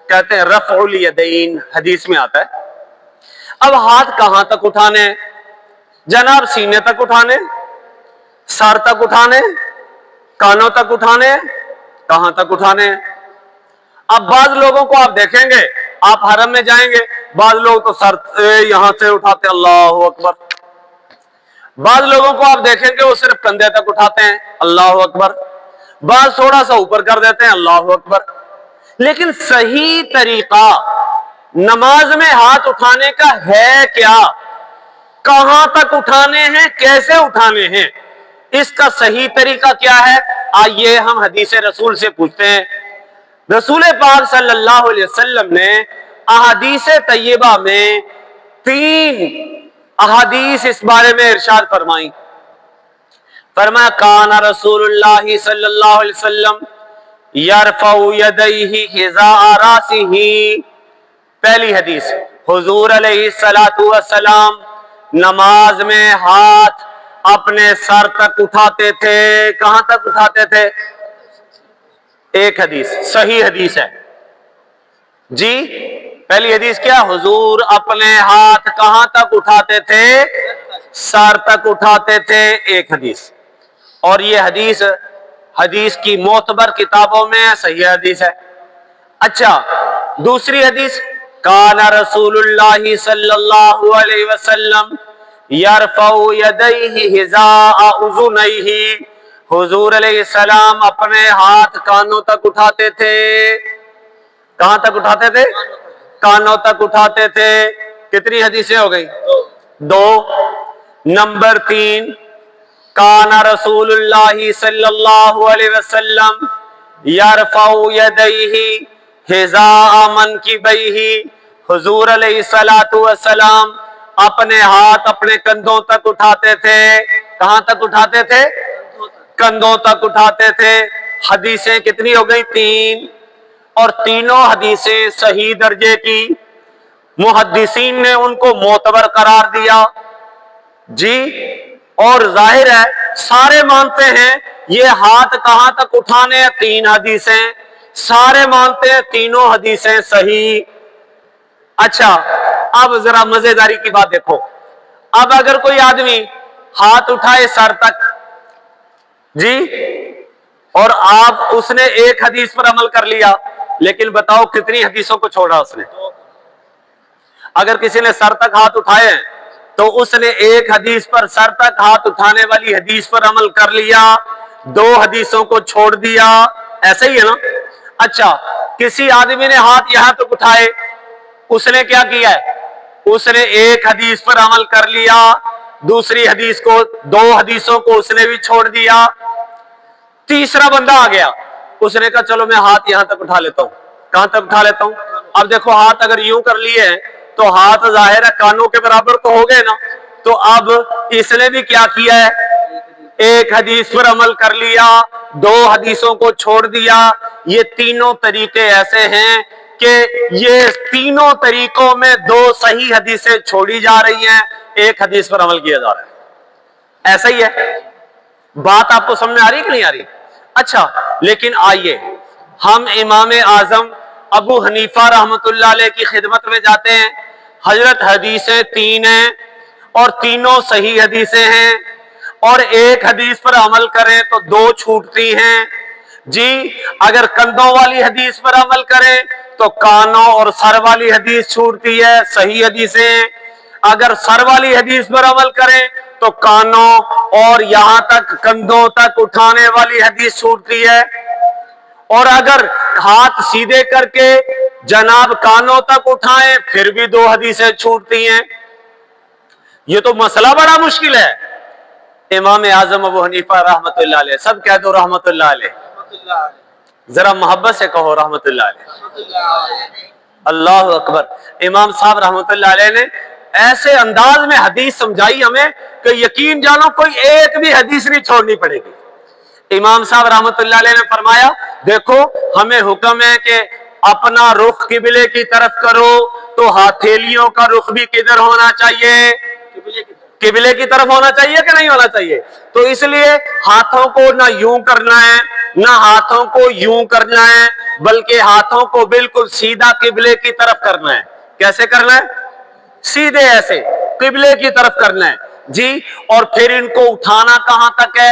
کہتے ہیں رفع الیدین، حدیث میں آتا ہے۔ اب ہاتھ کہاں تک اٹھانے ہیں جناب؟ سینے تک اٹھانے، سر تک اٹھانے، کانوں تک اٹھانے، کہاں تک اٹھانے ہیں؟ اب بعض لوگوں کو آپ دیکھیں گے، آپ حرم میں جائیں گے، بعض لوگ تو سر یہاں سے اٹھاتے اللہ اکبر، بعض لوگوں کو آپ دیکھیں گے وہ صرف کندھے تک اٹھاتے ہیں اللہ اکبر، بعض تھوڑا سا اوپر کر دیتے ہیں اللہ اکبر۔ لیکن صحیح طریقہ نماز میں ہاتھ اٹھانے کا ہے کیا؟ کہاں تک اٹھانے ہیں، کیسے اٹھانے ہیں، اس کا صحیح طریقہ کیا ہے؟ آئیے ہم حدیث رسول سے پوچھتے ہیں۔ رسول پاک صلی اللہ علیہ وسلم نے احادیث طیبہ میں 3 احادیث اس بارے میں ارشاد فرمائی۔ فرمایا کان رسول اللہ صلی اللہ علیہ وسلم یرفع یدیہ حذاء راسہ، پہلی حدیث، حضور علیہ الصلوۃ والسلام نماز میں ہاتھ اپنے سر تک اٹھاتے تھے۔ کہاں تک اٹھاتے تھے؟ ایک حدیث صحیح حدیث ہے جی، پہلی حدیث کیا؟ حضور اپنے ہاتھ کہاں تک اٹھاتے تھے؟ سر تک اٹھاتے تھے، ایک حدیث۔ اور یہ حدیث کی معتبر کتابوں میں صحیح حدیث ہے۔ اچھا دوسری حدیث، کان رسول اللہ صلی اللہ علیہ وسلم یرفع یدیہ حذاء اذنیہ، حضور علیہ السلام اپنے ہاتھ کانوں تک اٹھاتے تھے۔ کہاں تک اٹھاتے تھے؟ کانوں تک اٹھاتے تھے۔ کتنی حدیثیں ہو گئی؟ 2۔ نمبر 3، کان رسول اللہ صلی اللہ علیہ وسلم یرفع یدیہ حذاء منکبیہ، حضور علیہ الصلوۃ والسلام اپنے ہاتھ اپنے کندھوں تک اٹھاتے تھے۔ کہاں تک اٹھاتے تھے؟ کندھوں تک اٹھاتے تھے۔ حدیثیں کتنی ہو گئی؟ 3، اور تینوں حدیثیں صحیح درجے کی، محدثین نے ان کو معتبر قرار دیا جی۔ اور ظاہر ہے سارے مانتے ہیں یہ ہاتھ کہاں تک اٹھانے ہیں، 3 حدیثیں، سارے مانتے ہیں تینوں حدیثیں صحیح۔ اچھا اب ذرا مزیداری کی بات دیکھو، اب اگر کوئی آدمی ہاتھ اٹھائے سر تک جی، اور اس نے ایک حدیث پر عمل کر لیا، لیکن بتاؤ کتنی حدیثوں کو چھوڑا اس نے؟ اگر کسی نے سر تک ہاتھ اٹھائے ہیں تو اس نے ایک حدیث پر، سر تک ہاتھ اٹھانے والی حدیث پر عمل کر لیا، 2 حدیثوں کو چھوڑ دیا، ایسا ہی ہے نا؟ اچھا کسی آدمی نے ہاتھ یہاں تک اٹھائے، اس نے کیا کیا ہے؟ اس نے ایک حدیث پر عمل کر لیا، دوسری حدیث کو، 2 حدیثوں کو اس نے بھی چھوڑ دیا۔ تیسرا بندہ آ گیا، اس نے کہا چلو میں ہاتھ یہاں تک اٹھا لیتا ہوں۔ کہاں تک اٹھا لیتا ہوں؟ اب دیکھو ہاتھ اگر یوں کر لیے ہیں تو ہاتھ ظاہر ہے کانوں کے برابر تو ہو گئے نا، تو اب اس نے بھی کیا کیا ہے؟ ایک حدیث پر عمل کر لیا، 2 حدیثوں کو چھوڑ دیا۔ یہ تینوں طریقے ایسے ہیں کہ یہ تینوں طریقوں میں 2 صحیح حدیثیں چھوڑی جا رہی ہیں، ایک حدیث پر عمل کیا جا رہا ہے۔ ایسا ہی ہے، بات آپ کو سمجھ آ رہی کہ نہیں آ رہی؟ اچھا لیکن آئیے ہم امام اعظم ابو حنیفہ رحمت اللہ علیہ کی خدمت میں جاتے ہیں۔ حضرت حدیثیں 3 ہیں اور تینوں صحیح حدیثیں ہیں، اور ایک حدیث پر عمل کریں تو 2 چھوٹتی ہیں جی۔ اگر کندھوں والی حدیث پر عمل کریں تو کانوں اور سر والی حدیث چھوٹتی ہے، صحیح حدیثیں۔ اگر سر والی حدیث پر عمل کریں تو کانوں اور یہاں تک کندھوں تک اٹھانے والی حدیث چھوٹتی ہے، اور اگر ہاتھ سیدھے کر کے جناب کانوں تک اٹھائیں پھر بھی 2 حدیثیں چھوٹتی ہیں۔ یہ تو مسئلہ بڑا مشکل ہے۔ امام اعظم ابو حنیفہ رحمت اللہ علیہ، سب کہہ دو رحمت اللہ علیہ، ذرا محبت سے کہو رحمت اللہ علیہ۔ اللہ اکبر۔ امام صاحب رحمت اللہ علیہ نے ایسے انداز میں حدیث سمجھائی ہمیں کہ یقین جانو کوئی ایک بھی حدیث نہیں چھوڑنی پڑے گی۔ امام صاحب رحمت اللہ علیہ نے فرمایا دیکھو ہمیں حکم ہے کہ اپنا رخ قبلے کی طرف کرو، تو ہتھیلیوں کا رخ بھی کدھر ہونا چاہیے؟ قبلے کی طرف ہونا چاہیے کہ نہیں ہونا چاہیے؟ تو اس لیے ہاتھوں کو نہ یوں کرنا ہے نہ ہاتھوں کو یوں کرنا ہے بلکہ ہاتھوں کو بالکل سیدھا قبلے کی طرف کرنا ہے. کیسے کرنا ہے؟ سیدھے ایسے قبلے کی طرف کرنا ہے جی. اور پھر ان کو اٹھانا کہاں تک ہے؟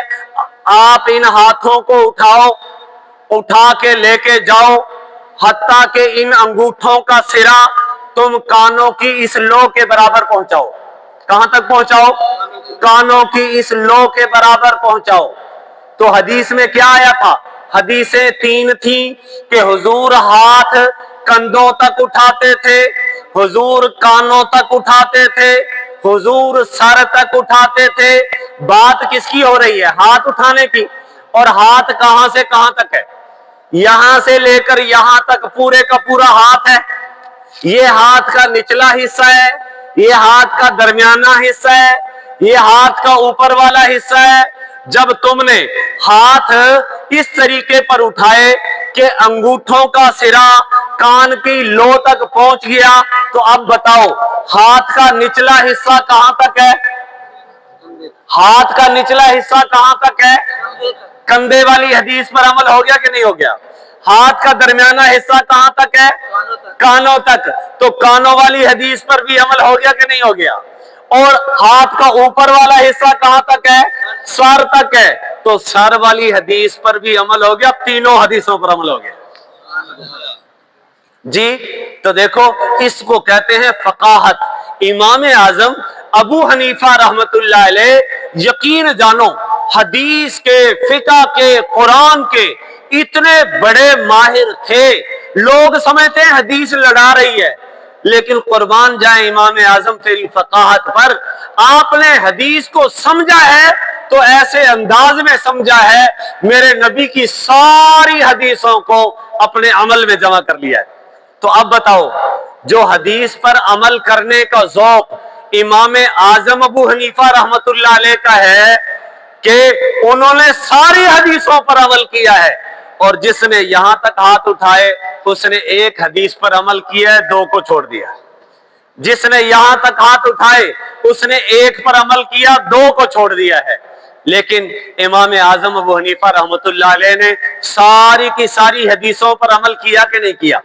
آپ ان ہاتھوں کو اٹھاؤ، اٹھا کے لے کے جاؤ حتیٰ کہ ان انگوٹھوں کا سرا تم کانوں کی اس لو کے برابر پہنچاؤ. کہاں تک پہنچاؤ؟ کانوں کی اس لو کے برابر پہنچاؤ. تو حدیث میں کیا آیا تھا؟ حدیثیں 3 تھیں کہ حضور ہاتھ کندھوں تک اٹھاتے تھے، حضور کانوں تک اٹھاتے تھے، حضور سر تک اٹھاتے تھے. بات کس کی ہو رہی ہے؟ ہاتھ اٹھانے کی. اور ہاتھ کہاں سے کہاں تک ہے؟ یہاں سے لے کر یہاں تک پورے کا پورا ہاتھ ہے. یہ ہاتھ کا نچلا حصہ ہے، یہ ہاتھ کا درمیانہ حصہ ہے، یہ ہاتھ کا اوپر والا حصہ ہے. جب تم نے ہاتھ اس طریقے پر اٹھائے کہ انگوٹھوں کا سرا کان کی لو تک پہنچ گیا تو اب بتاؤ ہاتھ کا نچلا حصہ کہاں تک ہے؟ ہاتھ کا نچلا حصہ کہاں تک ہے؟ کندھے والی حدیث پر عمل ہو گیا کہ نہیں ہو گیا؟ ہاتھ کا درمیانہ حصہ کہاں تک ہے؟ کانوں تک. تو کانوں والی حدیث پر بھی عمل ہو گیا کہ نہیں ہو گیا؟ اور ہاتھ کا اوپر والا حصہ کہاں تک ہے؟ سر تک ہے. تو سر والی حدیث پر بھی عمل ہو گیا، تینوں حدیثوں پر عمل ہو گیا جی. تو دیکھو اس کو کہتے ہیں فقاہت. امام اعظم ابو حنیفہ رحمت اللہ علیہ یقین جانو حدیث کے، فقہ کے، قرآن کے اتنے بڑے ماہر تھے. لوگ سمجھتے ہیں حدیث لڑا رہی ہے، لیکن قربان جائیں امام اعظم تیری فقاہت پر. آپ نے حدیث کو سمجھا ہے تو ایسے انداز میں سمجھا ہے میرے نبی کی ساری حدیثوں کو اپنے عمل میں جمع کر لیا ہے. تو اب بتاؤ جو حدیث پر عمل کرنے کا ذوق امام اعظم ابو حنیفہ رحمت اللہ علیہ کا ہے کہ انہوں نے ساری حدیثوں پر عمل کیا ہے، اور جس نے یہاں تک ہاتھ اٹھائے اس نے ایک حدیث پر عمل کیا ہے، 2 کو چھوڑ دیا. جس نے یہاں تک ہاتھ اٹھائے اس نے ایک پر عمل کیا، 2 کو چھوڑ دیا ہے. لیکن امام اعظم ابو حنیفہ رحمت اللہ علیہ نے ساری کی ساری حدیثوں پر عمل کیا کہ نہیں کیا؟